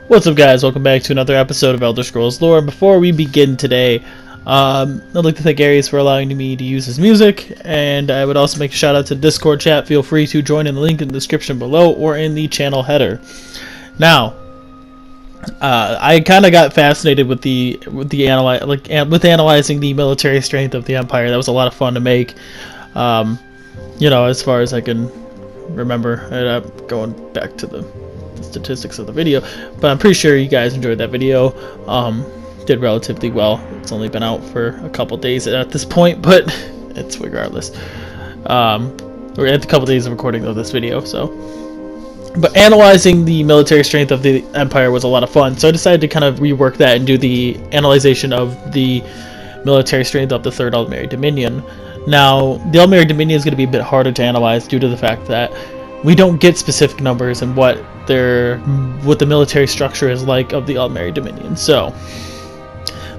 What's up, guys? Welcome back to another episode of Elder Scrolls Lore. Before we begin today, I'd like to thank Aries for allowing me to use his music, and I would also make a shout out to the Discord chat. Feel free to join in the link in the description below or in the channel header. Now, I kind of got fascinated with analyzing the military strength of the Empire. That was a lot of fun to make. As far as I can remember, and I'm going back to the statistics of the video, but I'm pretty sure you guys enjoyed that video. Did relatively well. It's only been out for a couple days at this point, but it's regardless. We're at a couple days of recording of this video, but analyzing the military strength of the Empire was a lot of fun, so I decided to kind of rework that and do the analyzation of the military strength of the Third Aldmeri Dominion. Now, the Aldmeri Dominion is going to be a bit harder to analyze due to the fact that we don't get specific numbers and what the military structure is like of the Aldmeri Dominion. So,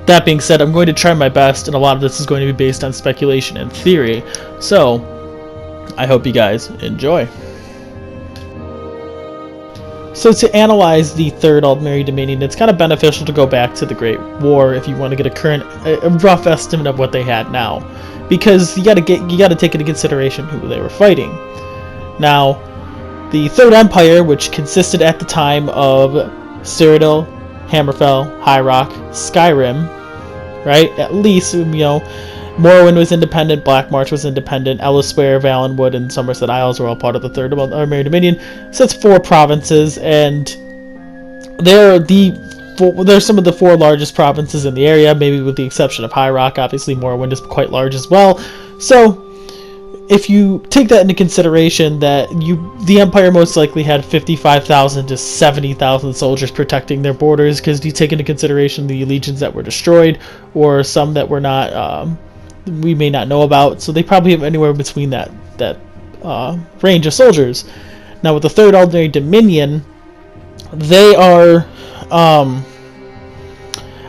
that being said, I'm going to try my best, and a lot of this is going to be based on speculation and theory. So, I hope you guys enjoy. So to analyze the Third Aldmeri Dominion, it's kind of beneficial to go back to the Great War if you want to get a rough estimate of what they had now, because you got to take into consideration who they were fighting. Now, the Third Empire, which consisted at the time of Cyrodiil, Hammerfell, High Rock, Skyrim, right? At least, Morrowind was independent, Black March was independent, Ellisware, Valenwood, and Somerset Isles were all part of the Third Aldmeri Dominion. So that's 4 provinces, and they're some of the 4 largest provinces in the area, maybe with the exception of High Rock. Obviously, Morrowind is quite large as well. So, if you take that into consideration, that the Empire most likely had 55,000 to 70,000 soldiers protecting their borders, because you take into consideration the legions that were destroyed, or some that were not, we may not know about, so they probably have anywhere between that range of soldiers. Now, with the Third Aldmeri Dominion, they are, I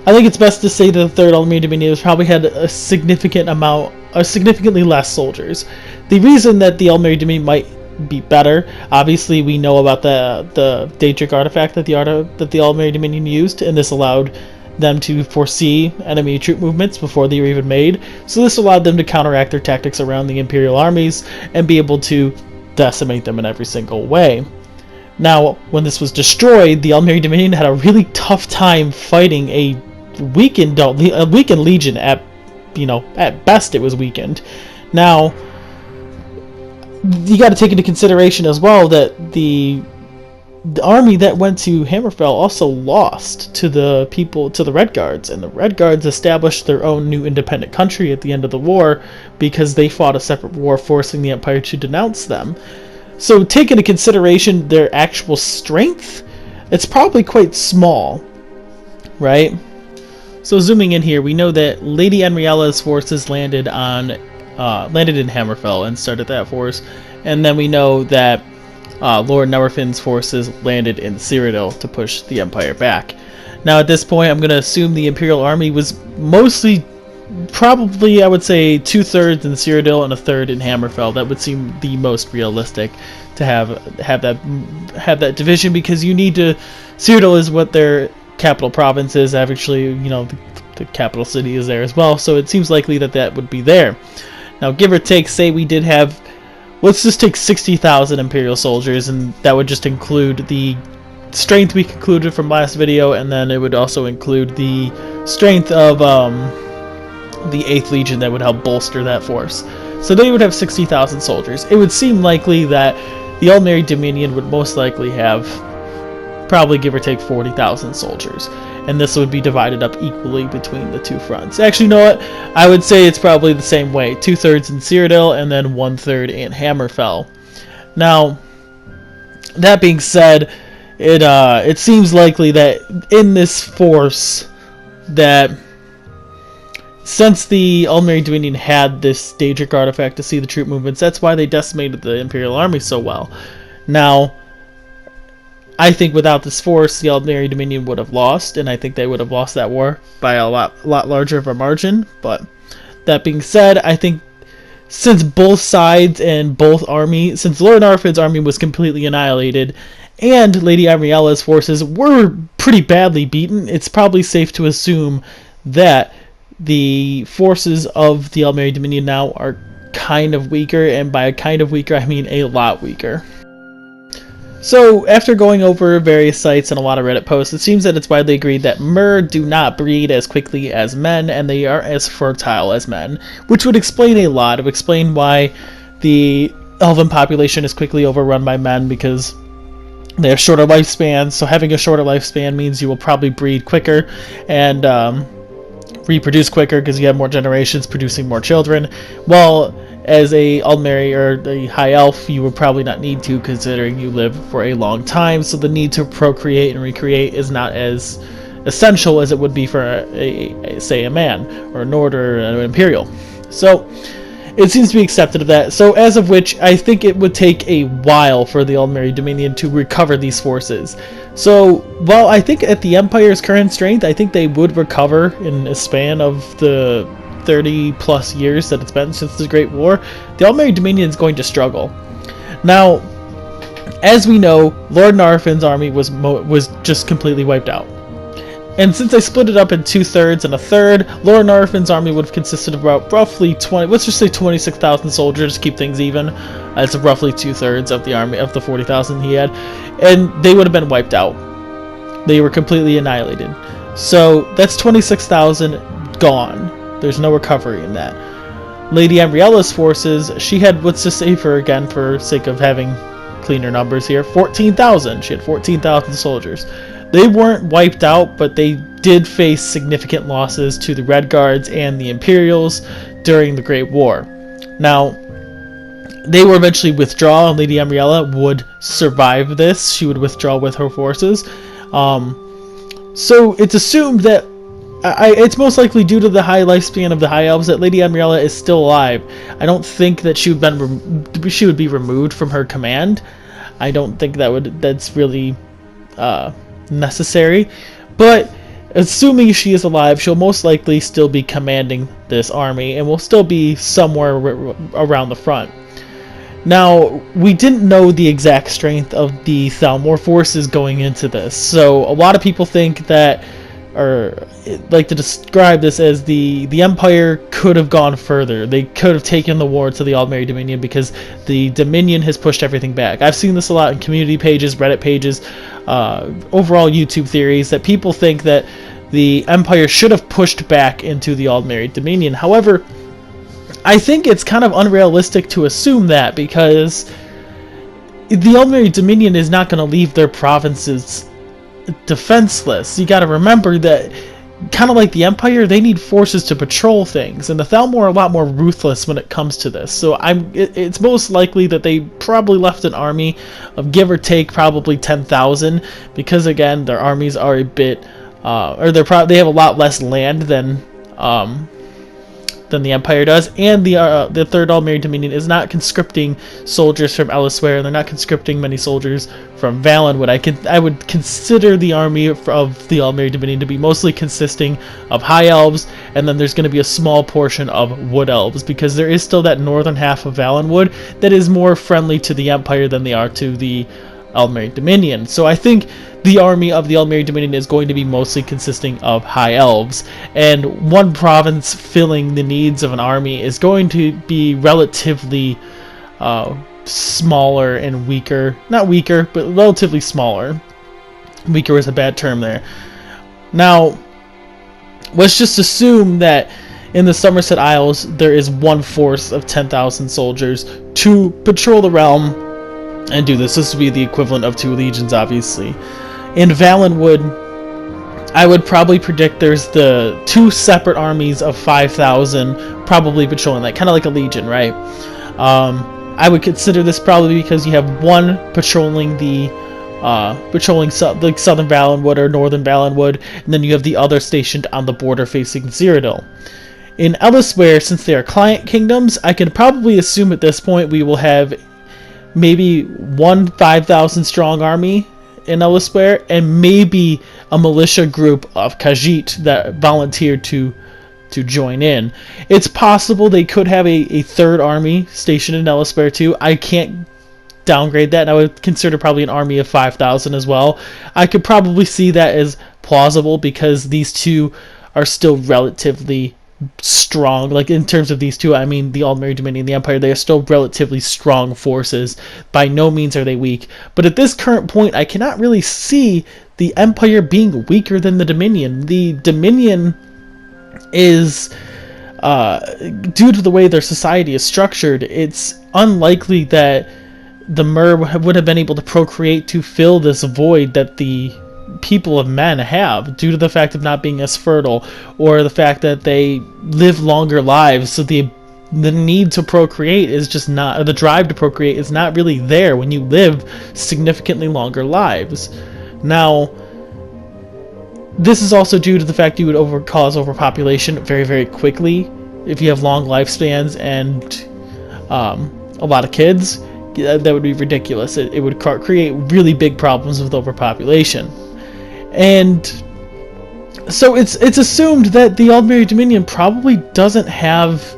think it's best to say that the Third Aldmeri Dominion probably had a significantly less soldiers. The reason that the Aldmeri Dominion might be better, obviously we know about the Daedric artifact that the Aldmeri Dominion used, and this allowed them to foresee enemy troop movements before they were even made. So this allowed them to counteract their tactics around the Imperial armies and be able to decimate them in every single way. Now, when this was destroyed, the Aldmeri Dominion had a really tough time fighting a weakened legion. At best it was weakened. Now, you got to take into consideration as well that the army that went to Hammerfell also lost to the Red Guards, and the Red Guards established their own new independent country at the end of the war because they fought a separate war, forcing the Empire to denounce them. So take into consideration their actual strength, it's probably quite small, right? So zooming in here, we know that Lady Enriella's forces landed in Hammerfell and started that force, and then we know that Lord Newerfin's forces landed in Cyrodiil to push the Empire back. Now at this point, I'm going to assume the Imperial army was mostly, probably I would say 2/3 in Cyrodiil and 1/3 in Hammerfell. That would seem the most realistic to have that division, because you need to. Cyrodiil is what their capital province is. Actually, the capital city is there as well, so it seems likely that would be there. Now, give or take, say we did have, let's just take 60,000 Imperial soldiers, and that would just include the strength we concluded from last video, and then it would also include the strength of the 8th Legion that would help bolster that force. So they would have 60,000 soldiers. It would seem likely that the Aldmeri Dominion would most likely have, probably give or take, 40,000 soldiers, and this would be divided up equally between the 2 fronts. Actually, you know what? I would say it's probably the same way: 2/3 in Cyrodiil and then 1/3 in Hammerfell. Now, that being said, it seems likely that in this force, that since the Aldmeri Dominion had this Daedric artifact to see the troop movements, that's why they decimated the Imperial army so well. Now, I think without this force, the Aldmeri Dominion would have lost, and I think they would have lost that war by a lot larger of a margin. But that being said, I think since both sides and both armies, since Lord Narfid's army was completely annihilated, and Lady Amriella's forces were pretty badly beaten, it's probably safe to assume that the forces of the Aldmeri Dominion now are kind of weaker, and by kind of weaker I mean a lot weaker. So, after going over various sites and a lot of Reddit posts, it seems that it's widely agreed that Mer do not breed as quickly as men, and they are as fertile as men, which would explain a lot. It would explain why the elven population is quickly overrun by men, because they have shorter lifespans, so having a shorter lifespan means you will probably breed quicker, and reproduce quicker because you have more generations producing more children. Well, as a Aldmeri or a High Elf, you would probably not need to, considering you live for a long time, so the need to procreate and recreate is not as essential as it would be for, say, a man, or a Nord, or an Imperial. So, it seems to be accepted of that. So, as of which, I think it would take a while for the Aldmeri Dominion to recover these forces. So, while I think at the Empire's current strength, I think they would recover in a span of the 30 plus years that it's been since the Great War, the Aldmeri Dominion is going to struggle. Now, as we know, Lord Narfin's army was just completely wiped out. And since I split it up in 2/3 and a third, Lord Narfin's army would have consisted of about roughly 26,000 soldiers to keep things even. That's roughly 2/3 of the army of the 40,000 he had, and they would have been wiped out. They were completely annihilated. So that's 26,000 gone. There's no recovery in that. Lady Amriella's forces, she had, let's just say for sake of having cleaner numbers here, 14,000. She had 14,000 soldiers. They weren't wiped out, but they did face significant losses to the Red Guards and the Imperials during the Great War. Now, they would eventually withdraw, and Lady Amriella would survive this. She would withdraw with her forces. So it's assumed that it's most likely due to the high lifespan of the High Elves that Lady Amriella is still alive. I don't think that she would be removed from her command. I don't think that's really necessary. But assuming she is alive, she'll most likely still be commanding this army and will still be somewhere around the front. Now, we didn't know the exact strength of the Thalmor forces going into this, so a lot of people think that, or like to describe this as the Empire could have gone further. They could have taken the war to the Aldmeri Dominion because the Dominion has pushed everything back. I've seen this a lot in community pages, Reddit pages, overall YouTube theories, that people think that the Empire should have pushed back into the Aldmeri Dominion. However, I think it's kind of unrealistic to assume that, because the Aldmeri Dominion is not going to leave their provinces defenseless. You got to remember that, kind of like the Empire, they need forces to patrol things, and the Thalmor are a lot more ruthless when it comes to this. So it's most likely that they probably left an army of, give or take, probably 10,000, because again, their armies are a bit, or they have a lot less land than the Empire does, and the Third Aldmeri Dominion is not conscripting soldiers from elsewhere. They're not conscripting many soldiers from Valenwood. I would consider the army of the Aldmeri Dominion to be mostly consisting of High Elves, and then there's going to be a small portion of Wood Elves, because there is still that northern half of Valenwood that is more friendly to the Empire than they are to the Aldmeri Dominion. So I think the army of the Aldmeri Dominion is going to be mostly consisting of High Elves, and one province filling the needs of an army is going to be relatively smaller and weaker. Not weaker, but relatively smaller. Weaker is a bad term there. Now, let's just assume that in the Somerset Isles there is one force of 10,000 soldiers to patrol the realm and do this. This would be the equivalent of 2 legions, obviously. In Valenwood, I would probably predict there's the 2 separate armies of 5,000 probably patrolling, like kind of like a legion, right? I would consider this probably because you have one patrolling the southern Valenwood or northern Valenwood, and then you have the other stationed on the border facing Cyrodiil. In Ellisware, since they are client kingdoms, I can probably assume at this point we will have maybe one 5,000 strong army in Ellisware, and maybe a militia group of Khajiit that volunteered to to join in. It's possible they could have a third army stationed in Elisper too. I can't downgrade that, and I would consider probably an army of 5,000 as well. I could probably see that as plausible because these two are still relatively strong. Like, in terms of these two, I mean the Aldmeri Dominion and the Empire, they are still relatively strong forces. By no means are they weak. But at this current point, I cannot really see the Empire being weaker than the Dominion. The Dominion is, due to the way their society is structured, it's unlikely that the Mer would have been able to procreate to fill this void that the people of men have, due to the fact of not being as fertile, or the fact that they live longer lives. So the need to procreate is just not, or the drive to procreate is not really there when you live significantly longer lives. Now, this is also due to the fact you would cause overpopulation very, very quickly if you have long lifespans and a lot of kids. That would be ridiculous. It would create really big problems with overpopulation. And so it's assumed that the Aldmeri Dominion probably doesn't have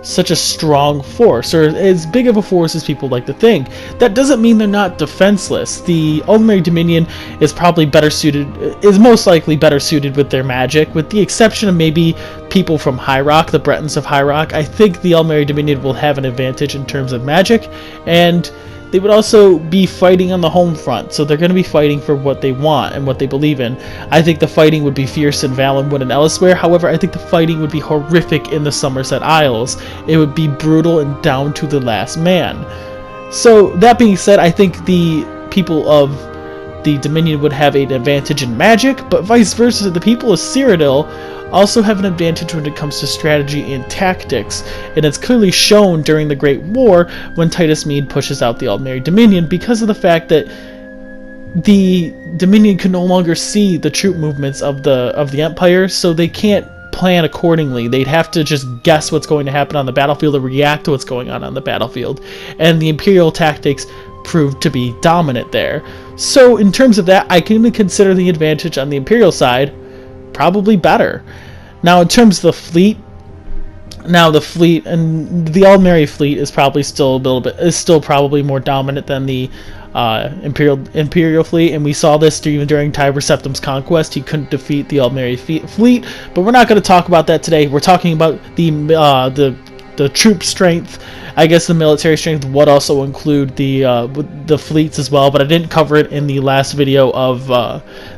such a strong force, or as big of a force as people like to think. That doesn't mean they're not defenseless. The Aldmeri Dominion is probably most likely better suited with their magic, with the exception of maybe people from High Rock, the Bretons of High Rock. I think the Aldmeri Dominion will have an advantage in terms of magic, and they would also be fighting on the home front, so they're going to be fighting for what they want and what they believe in. I think the fighting would be fierce in Valenwood and Elisware. However, I think the fighting would be horrific in the Somerset Isles. It would be brutal and down to the last man. So, that being said, I think the people of the Dominion would have an advantage in magic, but vice versa, the people of Cyrodiil also have an advantage when it comes to strategy and tactics, and it's clearly shown during the Great War when Titus Mede pushes out the Aldmeri Dominion, because of the fact that the Dominion can no longer see the troop movements of the Empire, so they can't plan accordingly. They'd have to just guess what's going to happen on the battlefield or react to what's going on the battlefield, and the Imperial tactics proved to be dominant there. So in terms of that, I can consider the advantage on the Imperial side probably better. Now, in terms of the fleet, and the Aldmeri fleet is probably still probably more dominant than the Imperial fleet, and we saw this even during Tiber Septim's conquest. He couldn't defeat the Aldmeri fleet, but we're not going to talk about that today. We're talking about the troop strength. I guess the military strength would also include the fleets as well, but I didn't cover it in the last video of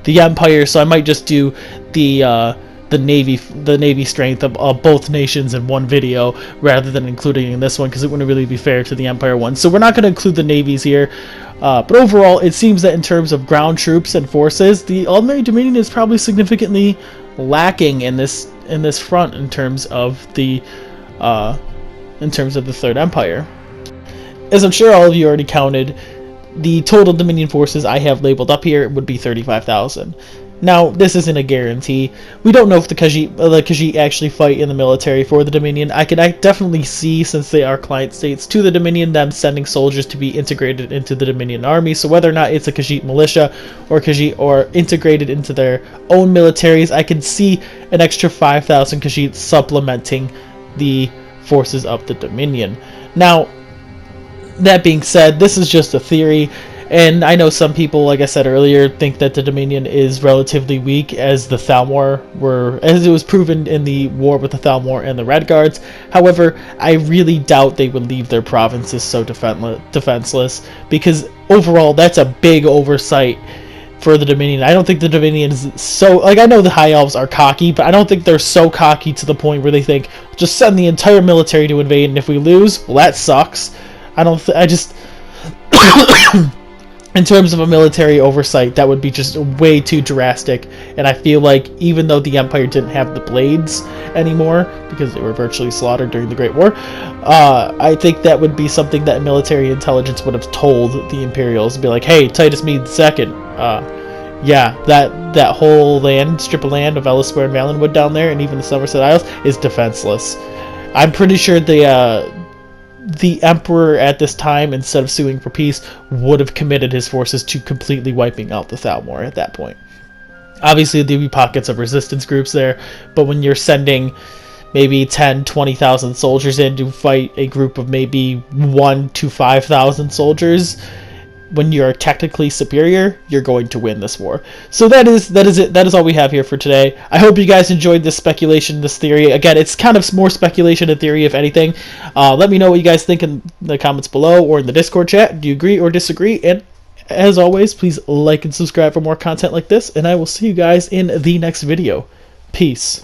the Empire, so I might just do the navy strength of both nations in one video rather than including in this one, because it wouldn't really be fair to the Empire one. So we're not going to include the navies here, but overall it seems that in terms of ground troops and forces, the Aldmeri Dominion is probably significantly lacking in this front in terms of the Third Empire. As I'm sure all of you already counted, the total Dominion forces I have labeled up here would be 35,000. Now, this isn't a guarantee. We don't know if the Khajiit actually fight in the military for the Dominion. I definitely see, since they are client states to the Dominion, them sending soldiers to be integrated into the Dominion army. So whether or not it's a Khajiit militia or integrated into their own militaries, I can see an extra 5,000 Khajiit supplementing the forces of the Dominion. Now, that being said, this is just a theory, and I know some people, like I said earlier, think that the Dominion is relatively weak, as the Thalmor as it was proven in the war with the Thalmor and the Red Guards. However, I really doubt they would leave their provinces so defenseless, because overall that's a big oversight for the Dominion. I don't think the Dominion is so, I know the High Elves are cocky, but I don't think they're so cocky to the point where they think, just send the entire military to invade, and if we lose, well, that sucks. In terms of a military oversight, that would be just way too drastic, and I feel like even though the Empire didn't have the blades anymore, because they were virtually slaughtered during the Great War, I think that would be something that military intelligence would have told the Imperials, and be like, hey, Titus Mede II, yeah, that whole strip of land of Elisware and Valenwood down there, and even the Somerset Isles, is defenseless. I'm pretty sure the Emperor at this time, instead of suing for peace, would have committed his forces to completely wiping out the Thalmor at that point. Obviously, there'd be pockets of resistance groups there, but when you're sending maybe 10, 20,000 soldiers in to fight a group of maybe 1 to 5,000 soldiers, when you're technically superior, you're going to win this war. So that is it. That is all we have here for today. I hope you guys enjoyed this speculation, this theory. Again, it's kind of more speculation and theory, if anything. Let me know what you guys think in the comments below or in the Discord chat. Do you agree or disagree? And as always, please like and subscribe for more content like this, and I will see you guys in the next video. Peace.